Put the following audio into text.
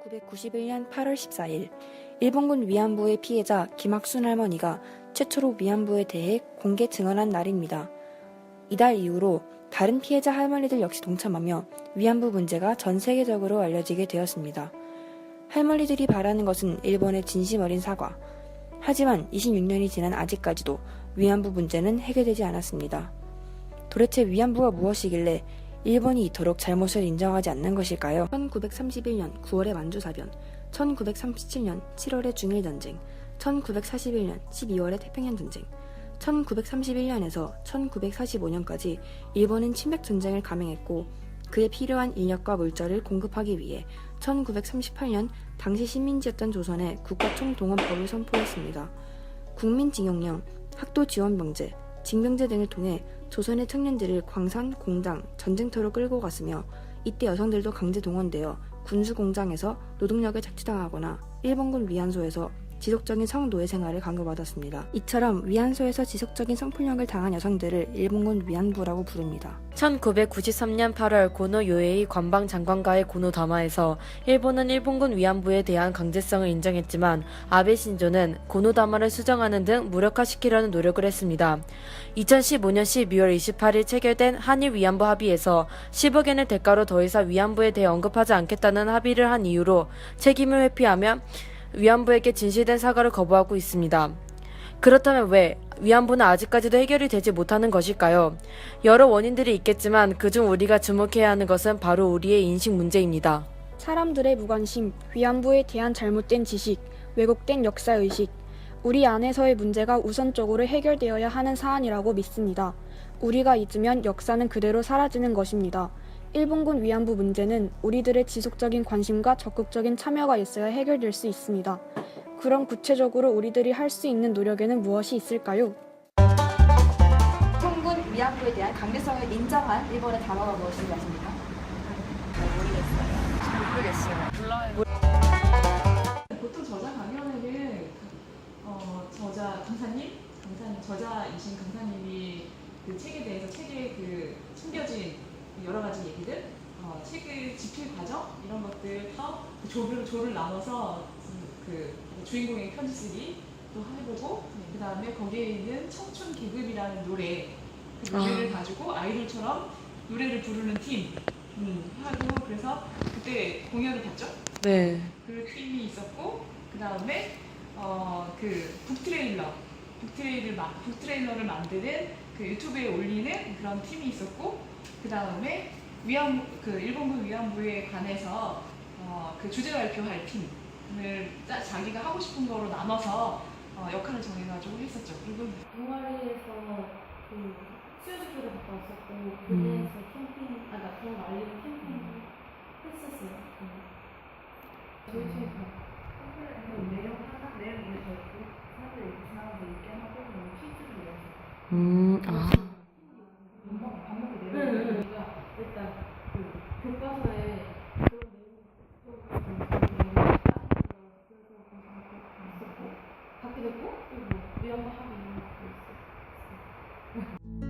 1991년 8월 14일 일본군 위안부의 피해자 김학순 할머니가 최초로 위안부에 대해 공개 증언한 날입니다. 이달 이후로 다른 피해자 할머니들 역시 동참하며 위안부 문제가 전 세계적으로 알려지게 되었습니다. 할머니들이 바라는 것은 일본의 진심 어린 사과. 하지만 26년이 지난 아직까지도 위안부 문제는 해결되지 않았습니다. 도대체 위안부가 무엇이길래 일본이 이토록 잘못을 인정하지 않는 것일까요? 1931년 9월의 만주사변, 1937년 7월의 중일전쟁, 1941년 12월의 태평양전쟁, 1931년에서 1945년까지 일본은 침략전쟁을 감행했고 그에 필요한 인력과 물자를 공급하기 위해 1938년 당시 식민지였던 조선에 국가총동원법을 선포했습니다. 국민징용령, 학도지원병제, 징병제 등을 통해 조선의 청년들을 광산, 공장, 전쟁터로 끌고 갔으며 이때 여성들도 강제 동원되어 군수공장에서 노동력을 착취당하거나 일본군 위안소에서 지속적인 성노예 생활을 강요받았습니다. 이처럼 위안소에서 지속적인 성폭력을 당한 여성들을 일본군 위안부라고 부릅니다. 1993년 8월 고노 요에이 관방장관과의 고노 담화에서 일본은 일본군 위안부에 대한 강제성을 인정했지만 아베 신조는 고노 담화를 수정하는 등 무력화시키려는 노력을 했습니다. 2015년 12월 28일 체결된 한일 위안부 합의에서 10억 엔을 대가로 더 이상 위안부에 대해 언급하지 않겠다는 합의를 한 이유로 책임을 회피하며 위안부에게 진실된 사과를 거부하고 있습니다. 그렇다면 왜 위안부는 아직까지도 해결이 되지 못하는 것일까요? 여러 원인들이 있겠지만 그중 우리가 주목해야 하는 것은 바로 우리의 인식 문제입니다. 사람들의 무관심, 위안부에 대한 잘못된 지식, 왜곡된 역사의식, 우리 안에서의 문제가 우선적으로 해결되어야 하는 사안이라고 믿습니다. 우리가 잊으면 역사는 그대로 사라지는 것입니다. 일본군 위안부 문제는 우리들의 지속적인 관심과 적극적인 참여가 있어야 해결될 수 있습니다. 그럼 구체적으로 우리들이 할 수 있는 노력에는 무엇이 있을까요? 일본군 위안부에 대한 강제성을 인정한 일본의 단어가 무엇인지 아십니까? 모르겠어요. 보통 저자 강연에는 저자 저자이신 강사님이 그 책에 대해서 책에 그 숨겨진 여러 가지 얘기들, 책의 집필 과정 이런 것들 조를 나눠서 그 주인공의 편지 쓰기도 해보고 그 다음에 거기에 있는 청춘 계급이라는 노래 그 노래를 가지고 아이돌처럼 노래를 부르는 팀 하고 그래서 그때 공연을 봤죠. 네. 그 팀이 있었고 그 다음에 그 북트레일러를 만드는 그 유튜브에 올리는 그런 팀이 있었고 그 다음에 일본군 위안부에 관해서 그 주제 발표할 팀을 자기가 하고 싶은 거로 나눠서 역할을 정해가지고 했었죠. 그리고 동아리에서 그 수요식회를 갔다 왔었고 교내에서 캠핑, 그런 거 알리는 캠핑 했었어요. 저희 내용 이렇게 있고 사람들 이렇게 지나가서 읽게 하고 퀴즈를 내서 밥 먹고 내려오고 일단 그 교과서에 그런 내용 받게 됐고 그리고 위안부 합의 이런 것도 있어요.